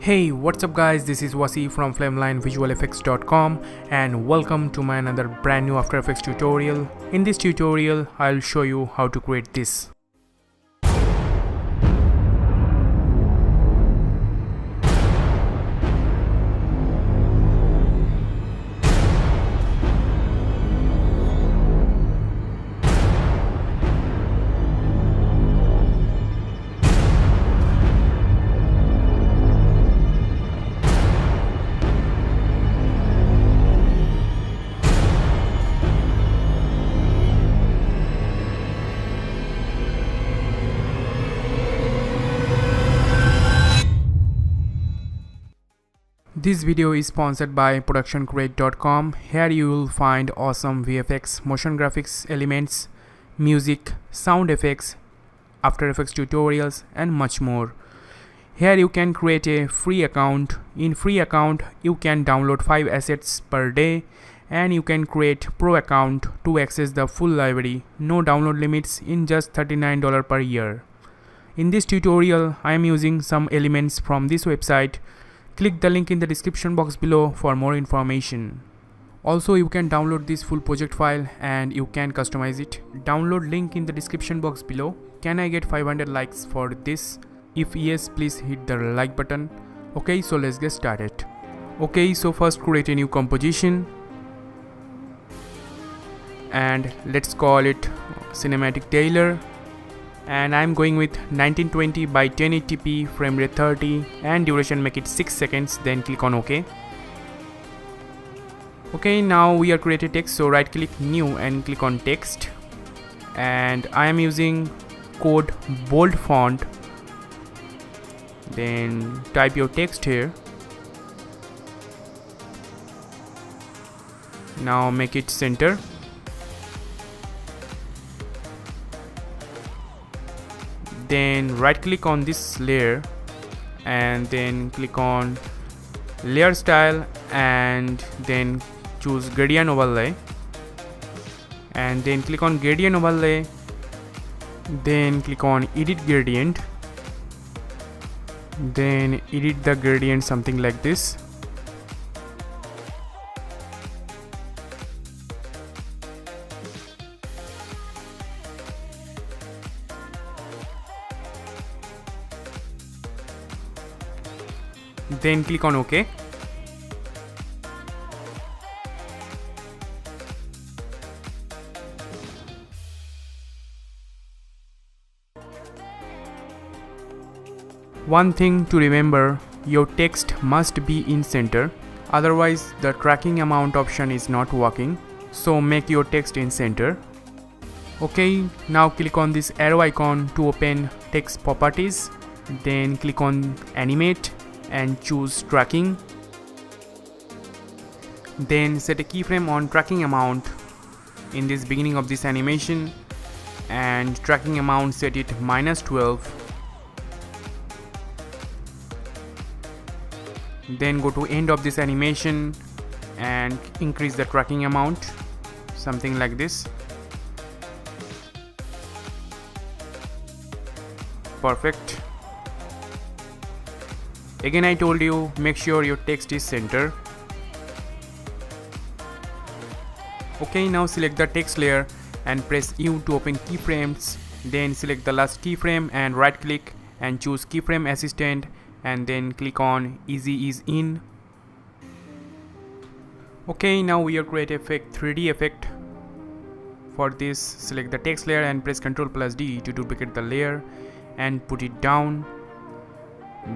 Hey, what's up guys, this is Wasi from flamelinevisualeffects.com and welcome to my another brand new After Effects tutorial. In this tutorial, I'll show you how to create this. This video is sponsored by productioncrate.com. Here you will find awesome VFX, motion graphics elements, music, sound effects, After Effects tutorials and much more. Here you can create a free account. In free account you can download 5 assets per day and you can create pro account to access the full library. No download limits in just $39 per year. In this tutorial I am using some elements from this website. Click the link in the description box below for more information. Also, you can download this full project file and you can customize it. Download link in the description box below. Can I get 500 likes for this? If yes, please hit the like button. Okay, so let's get started. Okay, so first create a new composition and let's call it Cinematic Trailer. And I'm going with 1920 by 1080p, frame rate 30 and duration make it 6 seconds, then click on OK. Okay, now we are created text, so right click new and click on text, and I am using code bold font. Then type your text here. Now make it center. Then right click on this layer and then click on layer style and then choose gradient overlay and then click on gradient overlay, then click on edit gradient, then edit the gradient something like this. Then click on OK. One thing to remember, your text must be in center, otherwise the tracking amount option is not working, so make your text in center. Okay, now click on this arrow icon to open text properties, then click on animate and choose tracking. Then set a keyframe on tracking amount in this beginning of this animation and tracking amount set it -12. Then go to end of this animation and increase the tracking amount something like this. Perfect. Again I told you, make sure your text is center. Okay, now select the text layer and press U to open keyframes. Then select the last keyframe and right click and choose keyframe assistant and then click on easy ease in. Okay, now we are create effect 3D effect. For this, select the text layer and press Ctrl+D to duplicate the layer and put it down.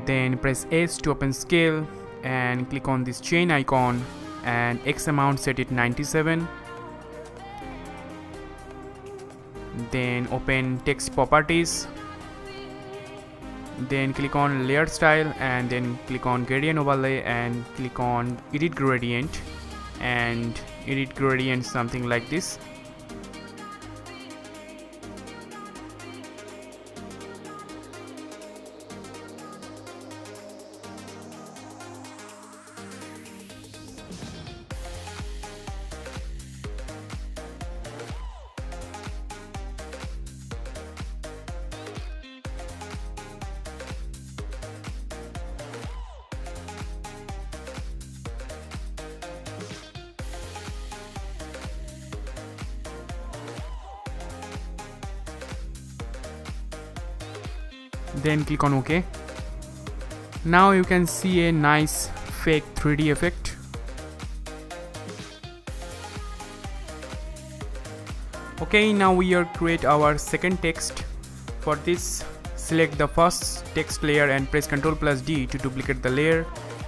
Then press S to open scale and click on this chain icon and X amount set it 97. Then open text properties, then click on layer style and then click on gradient overlay and click on edit gradient and edit gradient something like this. then click on OK. Now you can see a nice fake 3D effect. Okay, now we are create our second text. For this, select the first text layer and press Ctrl+D to duplicate the layer,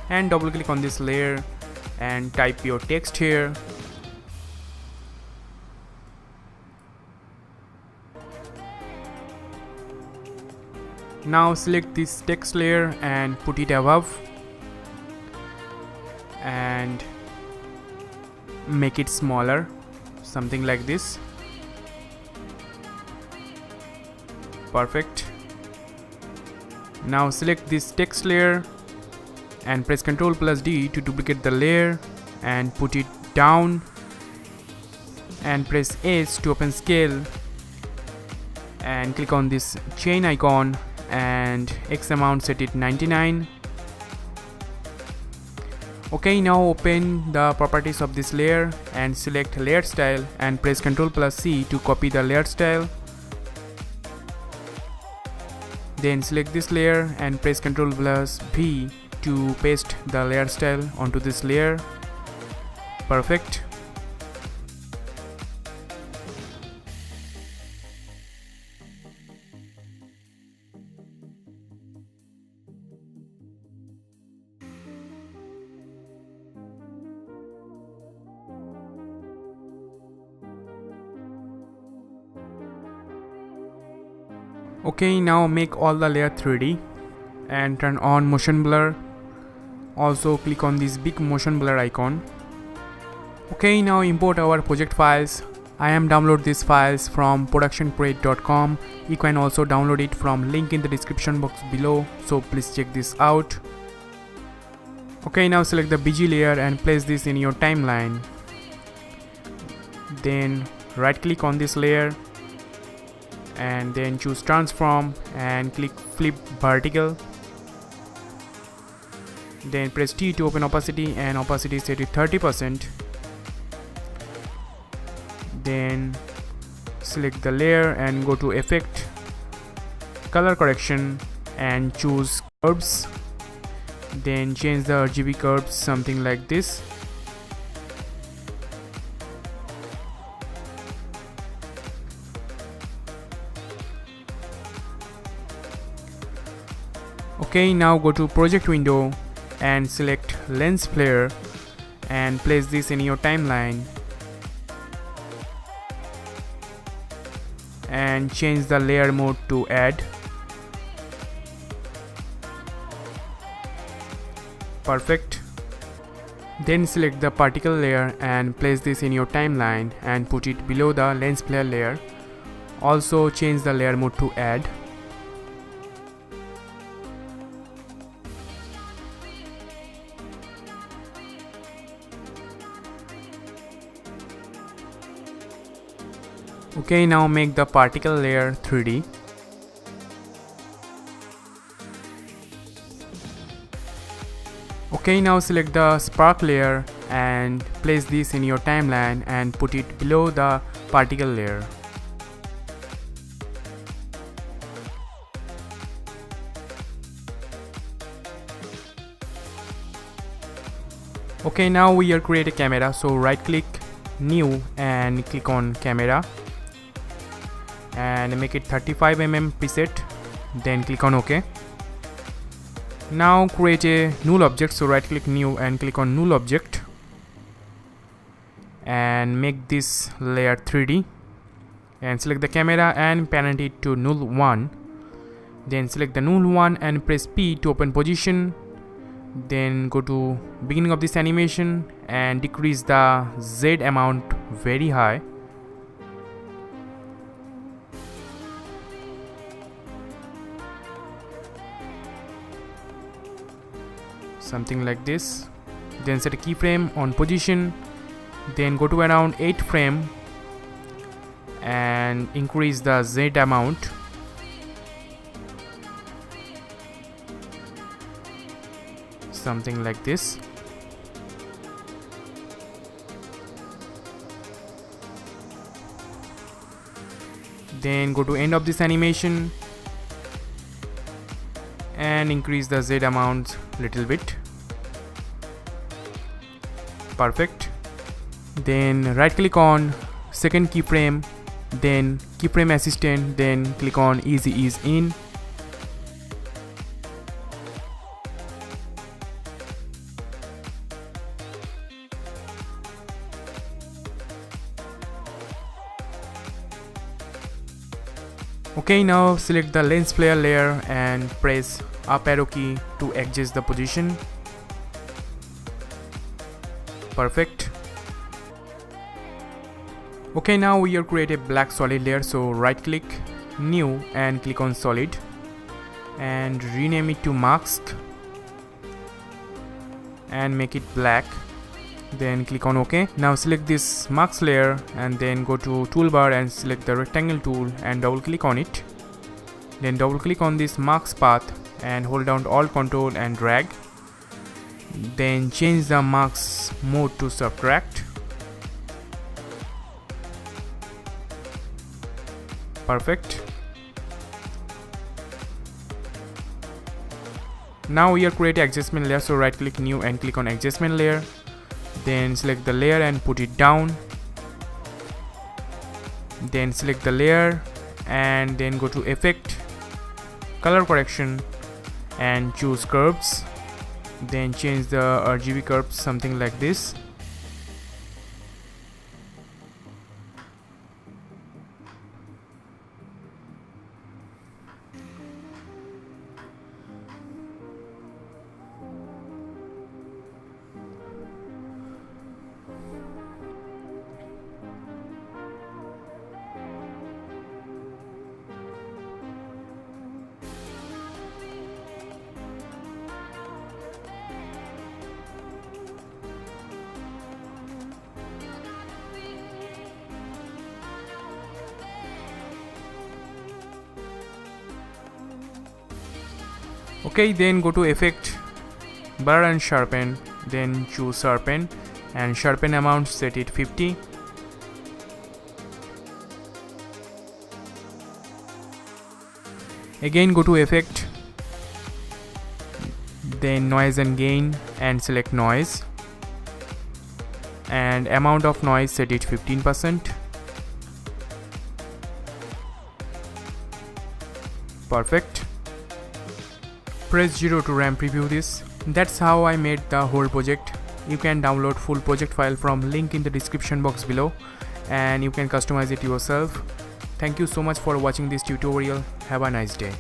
and double click on this layer and type your text here. Now select this text layer and put it above and make it smaller, something like this. Perfect. Now select this text layer and press Ctrl+D to duplicate the layer and put it down, and press S to open scale and click on this chain icon and X amount set it 99. Okay, now open the properties of this layer and select layer style and press Ctrl+C to copy the layer style. Then select this layer and press Ctrl+V to paste the layer style onto this layer. Perfect. Okay, now make all the layer 3D and turn on motion blur. Also click on this big motion blur icon. Okay, now import our project files. I am download these files from productioncrate.com. You can also download it from link in the description box below, so please check this out. Okay, now select the BG layer and place this in your timeline. Then right click on this layer and then choose transform and click flip vertical. Then press T to open opacity and opacity set to 30%. Then select the layer and go to effect, color correction and choose curves. Then change the RGB curves something like this. Okay, now go to project window and select lens flare and place this in your timeline and change the layer mode to add. Perfect. Then select the particle layer and place this in your timeline and put it below the lens flare layer. Also change the layer mode to add. Okay, now make the particle layer 3D. Okay, now select the spark layer and place this in your timeline and put it below the particle layer. Okay, now we are create a camera, so right click new and click on camera and make it 35mm preset, then click on OK. Now create a null object, so right click new and click on null object and make this layer 3D and select the camera and parent it to null 1. Then select the null 1 and press P to open position. Then go to beginning of this animation and decrease the Z amount very high. Something like this. Then set a keyframe on position, then go to around 8 frame and increase the Z amount. Something like this. Then go to end of this animation and increase the Z amount little bit. Perfect. Then right click on second keyframe, then keyframe assistant, then click on easy ease in. Okay, now select the lens flare layer and press up arrow key to adjust the position. Perfect. Okay, now we will create a black solid layer, so right click, new, and click on solid and rename it to mask and make it black. Then click on OK. Now select this mask layer and then go to toolbar and select the rectangle tool and double click on it. Then double click on this mask path and hold down Alt Control and drag. Then change the mask mode to subtract. Perfect. Now we are creating adjustment layer, so right click, new, and click on adjustment layer. Then select the layer and put it down. Then select the layer and then go to effect, color correction, and choose curves. Then change the RGB curves something like this. Okay, then go to effect, blur and sharpen, then choose sharpen and sharpen amount set it 50. Again go to effect, then noise and gain and select noise and amount of noise set it 15%. Perfect. Press 0 to RAM preview this. That's how I made the whole project. You can download full project file from link in the description box below and you can customize it yourself. Thank you so much for watching this tutorial. Have a nice day.